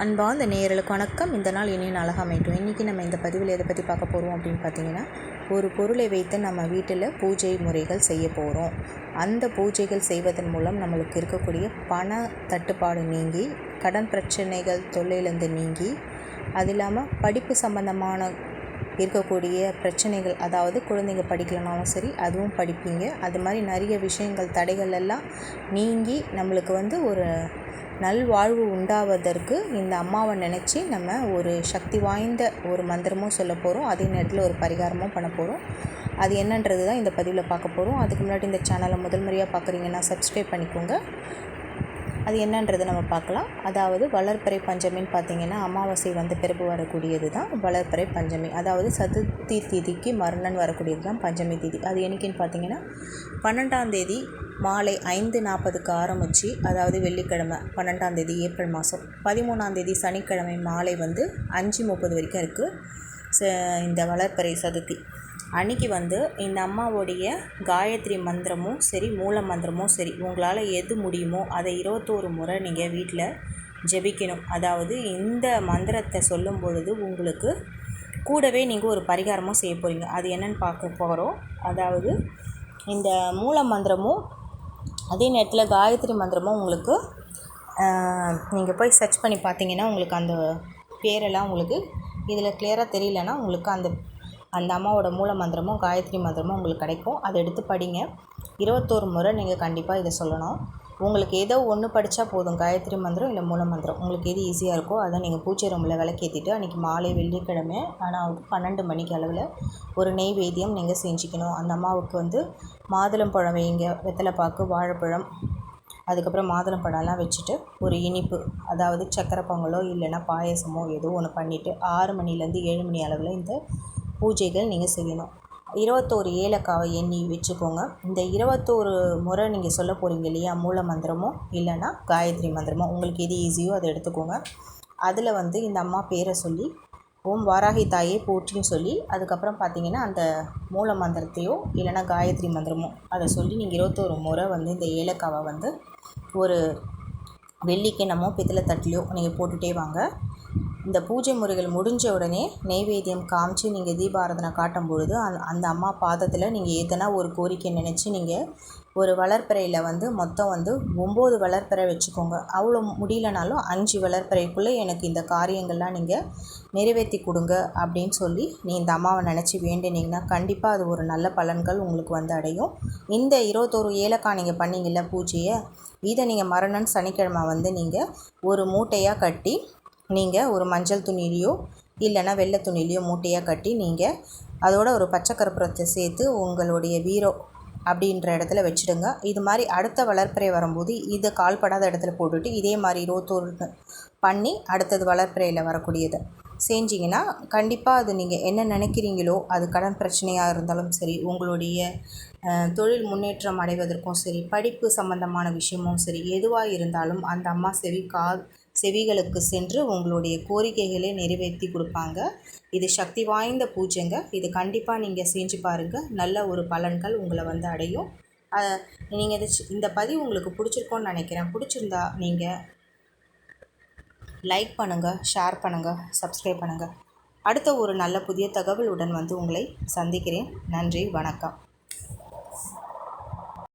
அன்பார்ந்த நேயர்களுக்கு வணக்கம். இந்த நாள் இனிய நாளாக அமையட்டும். இன்றைக்கி நம்ம இந்த பதிவில் எதை பற்றி பார்க்க போகிறோம் அப்படின்னு பார்த்தீங்கன்னா, ஒரு பொருளை வைத்து நம்ம வீட்டில் பூஜை முறைகள் செய்ய போகிறோம். அந்த பூஜைகள் செய்வதன் மூலம் நம்மளுக்கு இருக்கக்கூடிய பண தட்டுப்பாடு நீங்கி, கடன் பிரச்சனைகள் தொல்லையிலேருந்து நீங்கி, அது இல்லாமல் படிப்பு சம்பந்தமான இருக்கக்கூடிய பிரச்சனைகள், அதாவது குழந்தைங்க படிக்கலனாலும் சரி அதுவும் படிப்பீங்க. அது மாதிரி நிறைய விஷயங்கள் தடைகள் எல்லாம் நீங்கி நம்மளுக்கு ஒரு நல்வாழ்வு உண்டாவதற்கு இந்த அம்மாவை நினச்சி நம்ம ஒரு சக்தி வாய்ந்த ஒரு மந்திரமும் சொல்ல போகிறோம். அதே நேரத்தில் ஒரு பரிகாரமும் பண்ண போகிறோம். அது என்னன்றது தான் இந்த பதிவில் பார்க்க போகிறோம். அதுக்கு முன்னாடி இந்த சேனலை முதல் முறையாக பார்க்குறீங்கன்னா சப்ஸ்கிரைப் பண்ணிக்கோங்க. அது என்னன்றது நம்ம பார்க்கலாம். அதாவது வளர்பிறை பஞ்சமின்னு பார்த்திங்கன்னா அமாவாசை பிறகு வரக்கூடியது தான் வளர்பிறை பஞ்சமி. அதாவது சதுர்த்தி திதிக்கு மறுநாள் வரக்கூடியது தான் பஞ்சமி திதி. அது என்னைக்குன்னு பார்த்திங்கன்னா 12ஆம் தேதி மாலை 5:40க்கு ஆரம்பித்து, அதாவது வெள்ளிக்கிழமை 12ஆம் தேதி ஏப்ரல் மாதம், 13ஆம் தேதி சனிக்கிழமை மாலை 5:30 வரைக்கும் இருக்குது இந்த வளர்பிறை சதுர்த்தி. அன்றைக்கி இந்த அம்மாவோடைய காயத்ரி மந்திரமும் சரி, மூல மந்திரமும் சரி, உங்களால் எது முடியுமோ அதை 21 முறை நீங்கள் வீட்டில் ஜெபிக்கணும். அதாவது இந்த மந்திரத்தை சொல்லும் பொழுது உங்களுக்கு கூடவே நீங்கள் ஒரு பரிகாரமும் செய்ய போகிறீங்க. அது என்னென்னு பார்க்க போகிறோம். அதாவது இந்த மூல மந்திரமும் அதே நேரத்தில் காயத்ரி மந்திரமும் உங்களுக்கு நீங்கள் போய் சர்ச் பண்ணி பார்த்தீங்கன்னா உங்களுக்கு அந்த பேரெல்லாம் உங்களுக்கு இதில் கிளியராக தெரியலனா உங்களுக்கு அந்த அம்மாவோட மூல மந்திரமும் காயத்ரி மந்திரமும் உங்களுக்கு கிடைக்கும். அதை எடுத்து படிங்க. 21 முறை நீங்கள் கண்டிப்பாக இதை சொல்லணும். உங்களுக்கு ஏதோ ஒன்று படித்தா போதும், காயத்ரி மந்திரம் இல்லை மூல மந்திரம், உங்களுக்கு எது ஈஸியாக இருக்கோ அதை நீங்கள் பூஜை ரூமில் விளக்கேற்றிட்டு அன்றைக்கி மாலை வெள்ளிக்கிழமை ஆனால் 12 மணிக்கு அளவில் ஒரு நெய்வேத்தியம் நீங்கள் செஞ்சுக்கணும். அந்த அம்மாவுக்கு மாதுளம் பழம் வைங்க, வெத்தலைப்பாக்கு, வாழைப்பழம், அதுக்கப்புறம் மாதுளம் பழம்லாம் வச்சுட்டு ஒரு இனிப்பு, அதாவது சக்கரை பொங்கலோ இல்லைன்னா பாயசமோ ஏதோ ஒன்று பண்ணிவிட்டு 6 மணிலேருந்து 7 மணி அளவில் இந்த பூஜைகள் நீங்கள் செய்யணும். 21 ஏலக்காவை எண்ணி வச்சுக்கோங்க. இந்த 21 முறை நீங்கள் சொல்ல போகிறீங்க இல்லையா, மூல மந்திரமோ இல்லைன்னா காயத்ரி மந்திரமோ, உங்களுக்கு எது ஈஸியோ அதை எடுத்துக்கோங்க. அதில் இந்த அம்மா பேரை சொல்லி ஓம் வாராகி தாயே போற்றின்னு சொல்லி, அதுக்கப்புறம் பார்த்தீங்கன்னா அந்த மூல மந்திரத்தையோ இல்லைன்னா காயத்ரி மந்திரமோ அதை சொல்லி நீங்கள் 21 முறை இந்த ஏலக்காவை ஒரு வெள்ளிக்கிண்ணமோ பித்தளை தட்டிலையோ நீங்கள் போட்டுகிட்டே வாங்க. இந்த பூஜை முறைகள் முடிஞ்ச உடனே நெய்வேத்தியம் காமிச்சு நீங்கள் தீபாராதனை காட்டும் பொழுது அந்த அம்மா பாதத்தில் நீங்கள் எதனா ஒரு கோரிக்கை நினச்சி நீங்கள் ஒரு வளர்ப்பிறையில் மொத்தம் 9 வளர்ப்பிறை வச்சுக்கோங்க. அவ்வளோ முடியலனாலும் 5 வளர்ப்பிறைக்குள்ளே எனக்கு இந்த காரியங்கள்லாம் நீங்கள் நிறைவேற்றி கொடுங்க அப்படின்னு சொல்லி இந்த அம்மாவை நினச்சி வேண்டினீங்கன்னா கண்டிப்பாக அது ஒரு நல்ல பலன்கள் உங்களுக்கு அடையும். இந்த 21 ஏலக்காய் நீங்கள் பண்ணிங்கல்ல பூஜையை, இதை நீங்கள் மறுநாள் சனிக்கிழமை நீங்கள் ஒரு மூட்டையாக கட்டி நீங்கள் ஒரு மஞ்சள் துணிலையோ இல்லைன்னா வெள்ளை துணிலையோ மூட்டையாக கட்டி நீங்கள் அதோட ஒரு பச்சை கற்பூரத்தை சேர்த்து உங்களுடைய பீரோ அப்படின்ற இடத்துல வச்சுடுங்க. இது மாதிரி அடுத்த வளர்ப்பிறை வரும்போது இதை கால்படாத இடத்துல போட்டுட்டு இதே மாதிரி 21 பண்ணி அடுத்தது வளர்ப்பிறையில் வரக்கூடியதை செஞ்சிங்கன்னா கண்டிப்பாக அது நீங்கள் என்ன நினைக்கிறீங்களோ, அது கடன் பிரச்சனையாக இருந்தாலும் சரி, உங்களுடைய தொழில் முன்னேற்றம் அடைவதற்கும் சரி, படிப்பு சம்பந்தமான விஷயமும் சரி, எதுவாக இருந்தாலும் அந்த அம்மா செவிகளுக்கு சென்று உங்களுடைய கோரிக்கைகளை நிறைவேற்றி கொடுப்பாங்க. இது சக்தி வாய்ந்த பூஜைங்க. இது கண்டிப்பாக நீங்கள் செஞ்சு பாருங்கள். நல்ல ஒரு பலன்கள் உங்களை அடையும். நீங்கள் இந்த பதிவு உங்களுக்கு பிடிச்சிருக்கோன்னு நினைக்கிறேன். பிடிச்சிருந்தா நீங்கள் லைக் பண்ணுங்கள், ஷேர் பண்ணுங்கள், சப்ஸ்கிரைப் பண்ணுங்கள். அடுத்த ஒரு நல்ல புதிய தகவலுடன் உங்களை சந்திக்கிறேன். நன்றி, வணக்கம்.